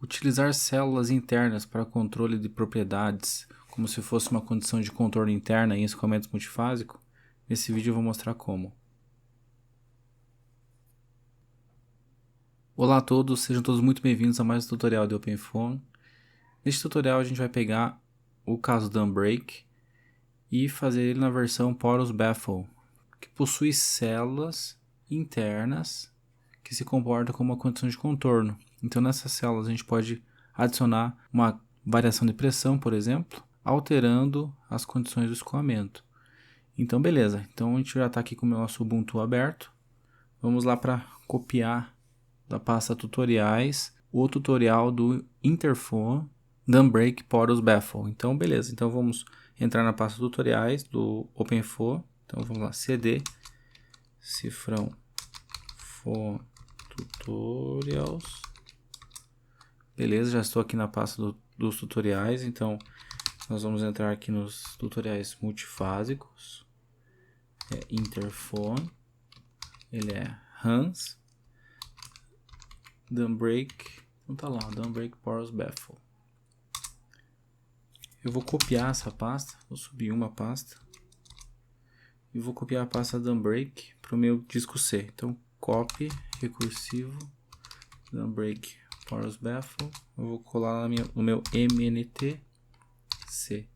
Utilizar células internas para controle de propriedades, como se fosse uma condição de contorno interna em escoamento multifásico. Nesse vídeo eu vou mostrar como. Olá a todos, sejam todos muito bem-vindos a mais um tutorial de OpenFOAM. Neste tutorial a gente vai pegar o caso do Unbreak e fazer ele na versão Porous Baffle, que possui células internas que se comportam como uma condição de contorno. Então nessas células a gente pode adicionar uma variação de pressão, por exemplo, alterando as condições do escoamento. Então beleza, então a gente já está aqui com o nosso Ubuntu aberto. Vamos lá para copiar da pasta tutoriais o tutorial do Interfoam Unbreak Porous Baffle. Então beleza, então vamos entrar na pasta tutoriais do OpenFOAM. Então vamos lá, cd cifrão foam tutorials. Beleza, já estou aqui na pasta dos tutoriais, então nós vamos entrar aqui nos tutoriais multifásicos. Interfoam, ele é Hans, Unbreak, então tá lá, Unbreak Porous Baffle. Eu vou copiar essa pasta, vou subir uma pasta e vou copiar a pasta Unbreak para o meu disco C. Então copy recursivo Unbreak Porous Baffle, eu vou colar no meu MNT C.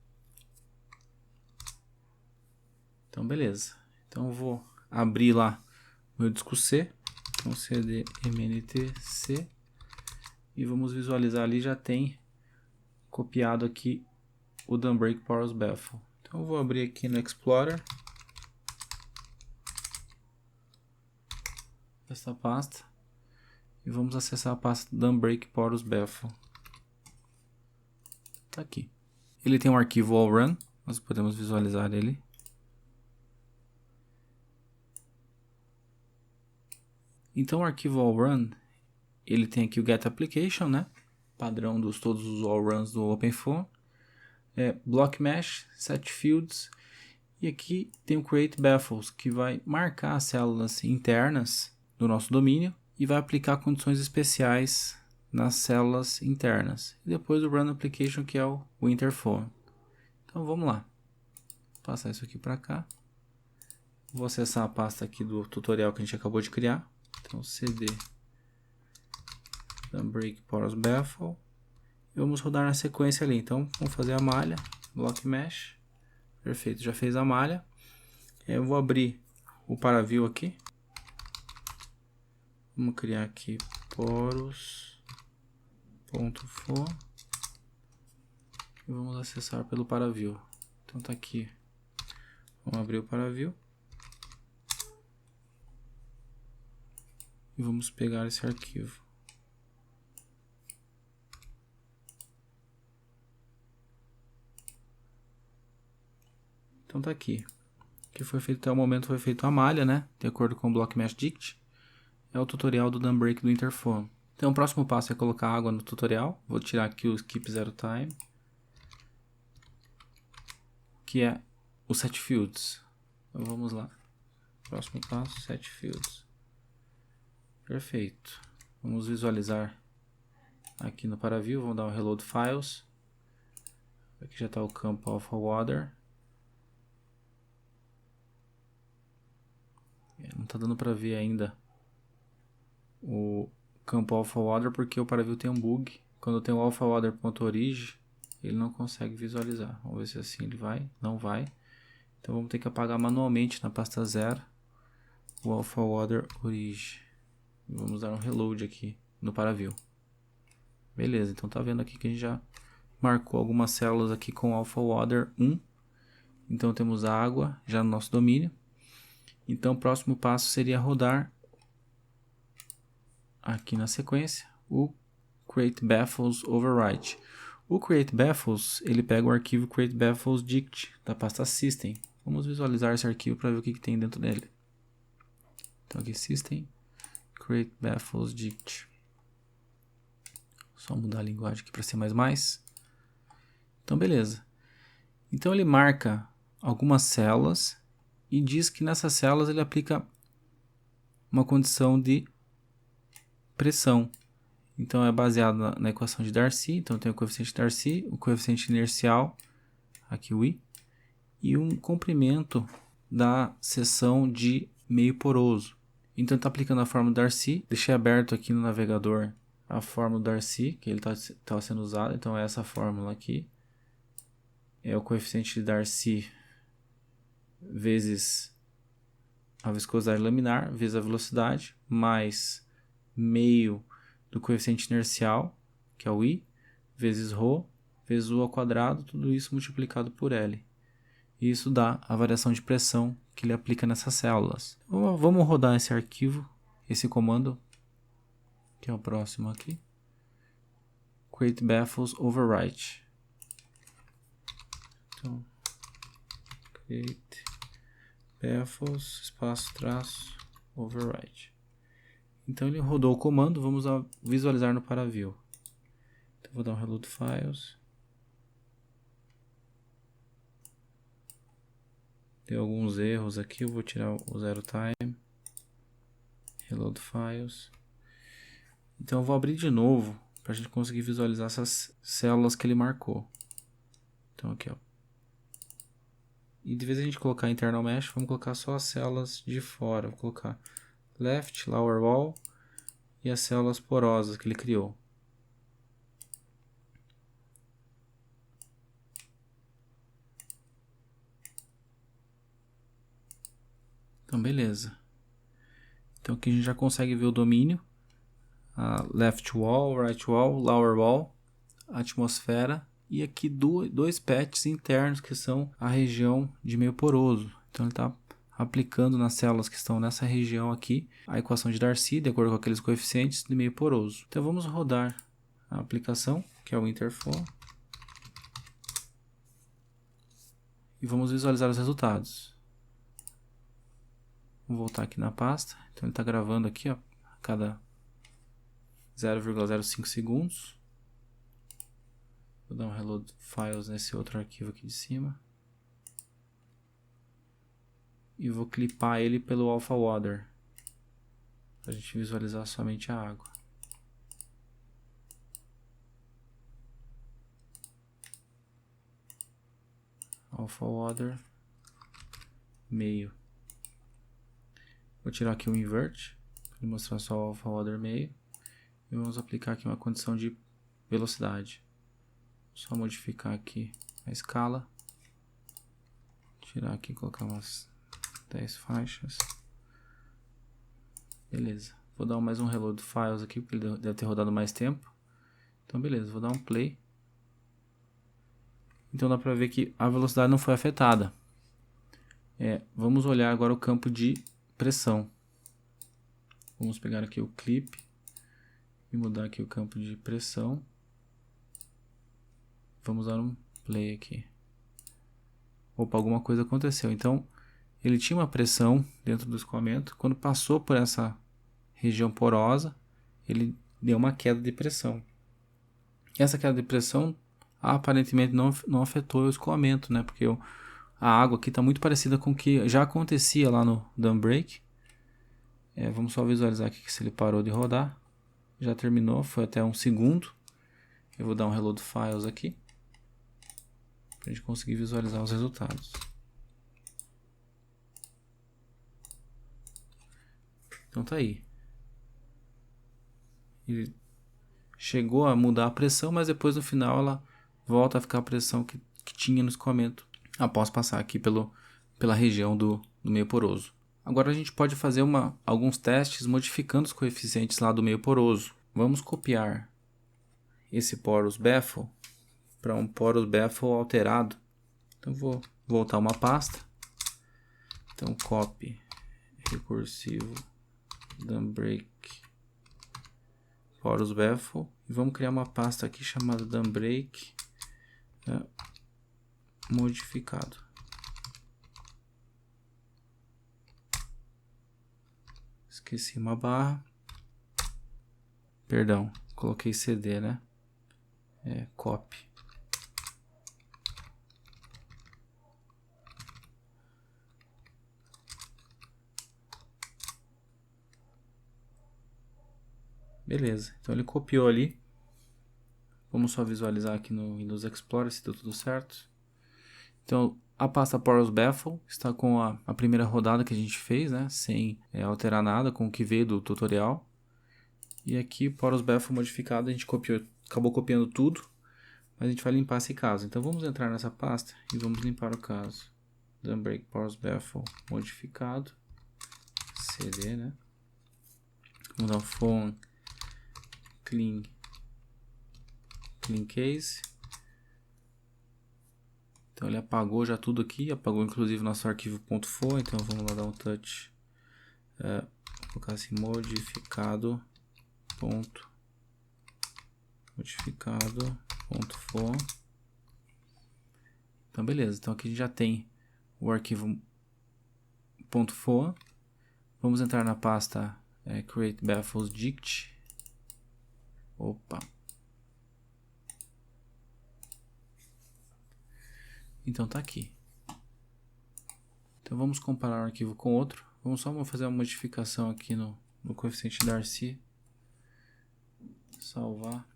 Então beleza, então eu vou abrir lá meu disco C, então cd mnt c, e vamos visualizar ali, já tem copiado aqui o Unbreak Porous Baffle. Então eu vou abrir aqui no Explorer essa pasta e vamos acessar a pasta Unbreak Porous Baffle. Tá aqui. Ele tem um arquivo allrun, nós podemos visualizar ele. Então o arquivo allrun, ele tem aqui o get application, né? Padrão dos todos os allruns do OpenFOAM. Block mesh, set fields, e aqui tem o create baffles, que vai marcar as células internas do nosso domínio e vai aplicar condições especiais nas células internas. E depois o run application, que é o Interfoam. Então vamos lá, vou passar isso aqui para cá. Vou acessar a pasta aqui do tutorial que a gente acabou de criar. Então cd Unbreak Porous Baffle. E vamos rodar na sequência ali. Então vamos fazer a malha, block mesh. Perfeito, já fez a malha. Eu vou abrir o paraview aqui. Vamos criar aqui porous.foam e vamos acessar pelo paraview. Então tá aqui. Vamos abrir o paraview e vamos pegar esse arquivo. Então tá aqui. O que foi feito até o momento foi feito a malha, né? De acordo com o Block Mesh Dict. É o tutorial do Unbreak do Interfoam. Então o próximo passo é colocar água no tutorial. Vou tirar aqui o Skip Zero Time, que é o Set Fields. Então vamos lá. Próximo passo, Set Fields. Perfeito. Vamos visualizar aqui no paraview. Vamos dar um Reload Files. Aqui já está o campo Alpha Water. Não está dando para ver ainda o campo Alpha Water porque o paraview tem um bug. Quando tem o Alpha Water.origin, ele não consegue visualizar. Vamos ver se assim ele vai. Não vai. Então vamos ter que apagar manualmente na pasta 0 o Alpha Water Origin. Vamos dar um reload aqui no paraview. Beleza, então tá vendo aqui que a gente já marcou algumas células aqui com Alpha Water 1. Então temos água já no nosso domínio. Então o próximo passo seria rodar aqui na sequência o Create Baffles Overwrite. O Create Baffles, ele pega o arquivo Create Baffles Dict da pasta System. Vamos visualizar esse arquivo para ver o que tem dentro dele. Então aqui System, Create Baffles Dict. Só mudar a linguagem aqui para C++. Então beleza. Então ele marca algumas células e diz que nessas células ele aplica uma condição de pressão. Então é baseado na equação de Darcy. Então tem o coeficiente de Darcy, o coeficiente inercial, aqui o I, e um comprimento da seção de meio poroso. Então está aplicando a fórmula Darcy. Deixei aberto aqui no navegador a fórmula Darcy, que ele está sendo usado. Então é essa fórmula aqui. É o coeficiente de Darcy vezes a viscosidade laminar, vezes a velocidade, mais meio do coeficiente inercial, que é o I, vezes ρ, vezes U ao quadrado, tudo isso multiplicado por L. E isso dá a variação de pressão que ele aplica nessas células. Vamos rodar esse arquivo, esse comando, que é o próximo aqui. Create baffles overwrite. Então, create baffles, espaço, traço, overwrite. Então ele rodou o comando, vamos visualizar no Paraview. Então vou dar um reload files. Deu alguns erros aqui, eu vou tirar o zero time. Reload files. Então eu vou abrir de novo para a gente conseguir visualizar essas células que ele marcou. Então aqui, ó. E de vez em a gente colocar internal mesh, vamos colocar só as células de fora. Vou colocar left, lower wall e as células porosas que ele criou. Então beleza. Então aqui a gente já consegue ver o domínio. A left wall, right wall, lower wall, a atmosfera e aqui dois patches internos que são a região de meio poroso. Então ele está aplicando nas células que estão nessa região aqui a equação de Darcy de acordo com aqueles coeficientes de meio poroso. Então vamos rodar a aplicação, que é o Interfor, e vamos visualizar os resultados. Vou voltar aqui na pasta. Então ele está gravando aqui, ó, a cada 0,05 segundos. Vou dar um reload files nesse outro arquivo aqui de cima. E vou clipar ele pelo Alpha Water, para a gente visualizar somente a água. Alpha Water meio. Vou tirar aqui o invert, para mostrar só o Alpha Water meio. E vamos aplicar aqui uma condição de velocidade. Só modificar aqui a escala. Tirar aqui e colocar umas 10 faixas. Beleza. Vou dar mais um reload files aqui, porque ele deve ter rodado mais tempo. Então beleza, vou dar um play. Então dá para ver que a velocidade não foi afetada. Vamos olhar agora o campo de pressão. Vamos pegar aqui o clip e mudar aqui o campo de pressão. Vamos dar um play aqui. Opa, alguma coisa aconteceu. Então, ele tinha uma pressão dentro do escoamento. Quando passou por essa região porosa, ele deu uma queda de pressão. Essa queda de pressão aparentemente não afetou o escoamento, né? Porque a água aqui está muito parecida com o que já acontecia lá no dam break. Vamos só visualizar aqui que se ele parou de rodar. Já terminou, foi até 1 segundo. Eu vou dar um reload files aqui, para a gente conseguir visualizar os resultados. Então tá aí. Ele chegou a mudar a pressão, mas depois no final ela volta a ficar a pressão que tinha no escoamento, após passar aqui pela região do meio poroso. Agora a gente pode fazer alguns testes modificando os coeficientes lá do meio poroso. Vamos copiar esse porous baffle para um porous baffle alterado. Então vou voltar uma pasta. Então copy recursivo dam break porous baffle e vamos criar uma pasta aqui chamada dam break modificado. Esqueci uma barra. Perdão, coloquei CD, né? Copy. Beleza, então ele copiou ali. Vamos só visualizar aqui no Windows Explorer se deu tudo certo. Então, a pasta Porous Baffle está com a primeira rodada que a gente fez, né? Sem alterar nada com o que veio do tutorial. E aqui, Porous Baffle modificado, a gente acabou copiando tudo. Mas a gente vai limpar esse caso. Então, vamos entrar nessa pasta e vamos limpar o caso. Dumbrake Porous Baffle modificado. CD, né? Vamos dar um phone clean case. Então ele apagou já tudo aqui, apagou inclusive nosso arquivo .for, então vamos lá dar um touch, vou colocar assim, modificado .for. Então beleza, então aqui a gente já tem o arquivo .for. Vamos entrar na pasta create baffles dict. Opa. Então tá aqui. Então vamos comparar um arquivo com outro. Vamos só fazer uma modificação aqui no coeficiente Darcy. Salvar.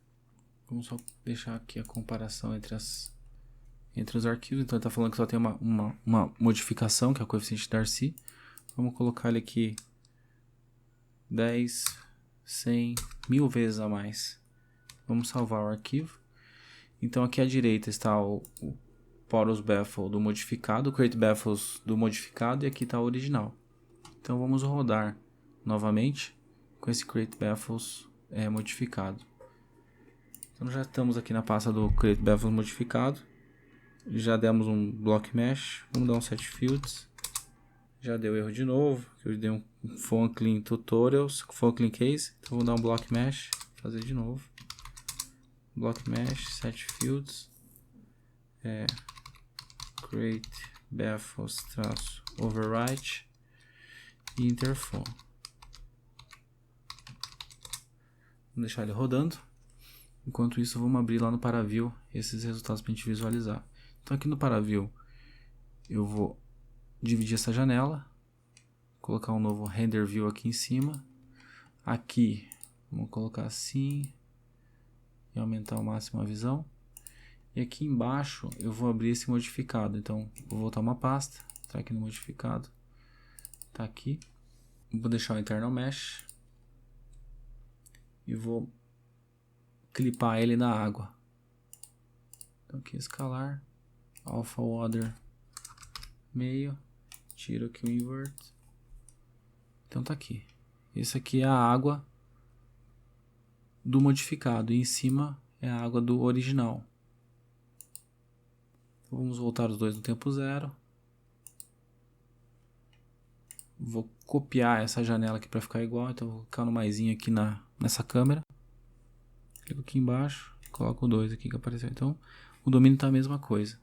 Vamos só deixar aqui a comparação entre os arquivos. Então ele está falando que só tem uma modificação, que é o coeficiente Darcy. Vamos colocar ele aqui 10, 100, 1000 vezes a mais. Vamos salvar o arquivo. Então aqui à direita está o Porous Baffle do modificado, o Create Baffles do modificado, e aqui está o original. Então vamos rodar novamente com esse Create Baffles modificado. Então já estamos aqui na pasta do Create Baffles modificado. Já demos um Block Mesh. Vamos dar um Set Fields. Já deu erro de novo. Eu dei um Phone Clean Tutorials, Phone Clean Case. Então vou dar um Block Mesh. Fazer de novo. Block Mesh, Set Fields. Create Baffles overwrite e interphone. Vamos deixar ele rodando. Enquanto isso, vamos abrir lá no Paraview esses resultados para a gente visualizar. Então aqui no Paraview eu vou dividir essa janela, colocar um novo Render View aqui em cima. Aqui vamos colocar assim e aumentar ao máximo a visão. E aqui embaixo eu vou abrir esse modificado. Então vou voltar uma pasta, entrar aqui no modificado, tá aqui. Vou deixar o internal mesh e vou clipar ele na água. Então aqui escalar, alpha water meio, tiro aqui o invert. Então tá aqui. Esse aqui é a água do modificado e em cima é a água do original. Vamos voltar os dois no tempo zero. Vou copiar essa janela aqui para ficar igual. Então vou clicar no maisinho aqui nessa câmera. Clico aqui embaixo. Coloco o 2 aqui que apareceu. Então o domínio está a mesma coisa.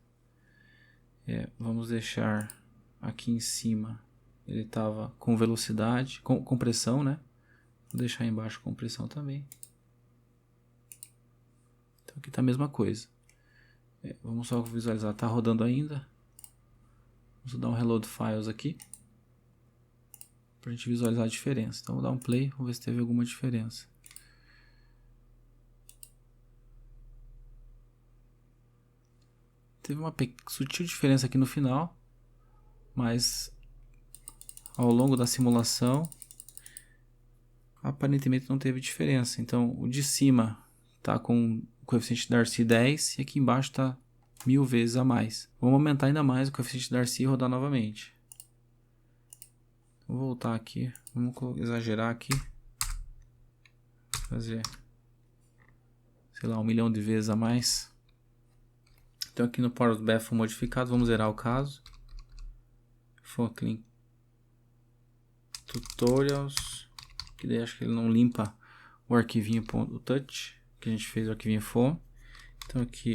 Vamos deixar aqui em cima. Ele estava com velocidade, com compressão, né? Vou deixar embaixo compressão também. Então aqui está a mesma coisa. Vamos só visualizar, está rodando ainda. Vamos dar um reload files aqui para a gente visualizar a diferença. Então vou dar um play, vamos ver se teve alguma diferença. Teve uma sutil diferença aqui no final, mas ao longo da simulação aparentemente não teve diferença. Então o de cima está com o coeficiente Darcy 10 e aqui embaixo está 1000 vezes a mais. Vamos aumentar ainda mais o coeficiente Darcy e rodar novamente. Vou voltar aqui, vamos exagerar aqui, fazer, sei lá, 1 milhão de vezes a mais. Então aqui no Porous Baffle modificado, vamos zerar o caso. Phone Clean Tutorials, que daí acho que ele não limpa o arquivinho .touch, que a gente fez o arquivinho phone. Então aqui,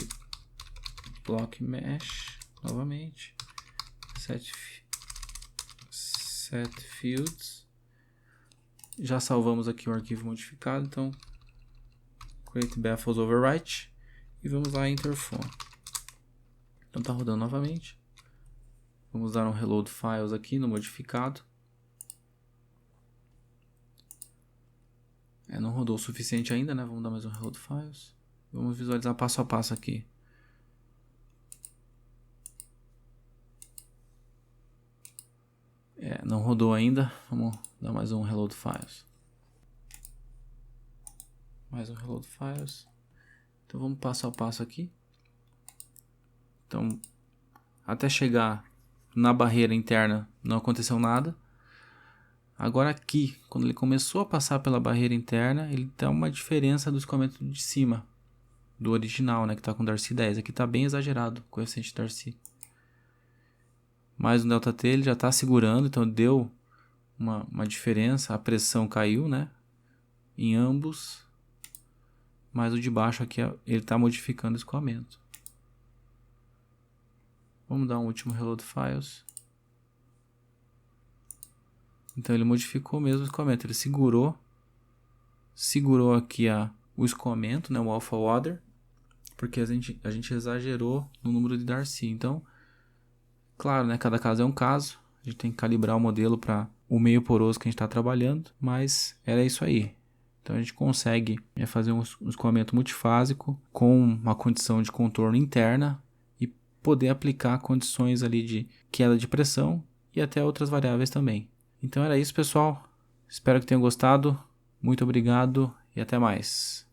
Block Mesh, novamente, Set Fields. Já salvamos aqui o arquivo modificado, então Create Baffles Overwrite e vamos lá em Interphone. Então tá rodando novamente. Vamos dar um Reload Files aqui no modificado. Não rodou o suficiente ainda, né? Vamos dar mais um reload files. Vamos visualizar passo a passo aqui. Não rodou ainda. Vamos dar mais um reload files. Mais um reload files. Então vamos passo a passo aqui. Então, até chegar na barreira interna não aconteceu nada. Agora aqui, quando ele começou a passar pela barreira interna, ele dá uma diferença do escoamento de cima, do original, né, que está com Darcy 10. Aqui está bem exagerado o coeficiente Darcy. Mais um ΔT, ele já está segurando, então deu uma diferença, a pressão caiu, né, em ambos. Mas o de baixo aqui, ele está modificando o escoamento. Vamos dar um último reload files. Então ele modificou mesmo o escoamento, ele segurou aqui o escoamento, né, o alpha water, porque a gente exagerou no número de Darcy. Então, claro, né, cada caso é um caso, a gente tem que calibrar o modelo para o meio poroso que a gente está trabalhando, mas era isso aí. Então a gente consegue fazer um escoamento multifásico com uma condição de contorno interna e poder aplicar condições ali de queda de pressão e até outras variáveis também. Então era isso, pessoal. Espero que tenham gostado. Muito obrigado e até mais.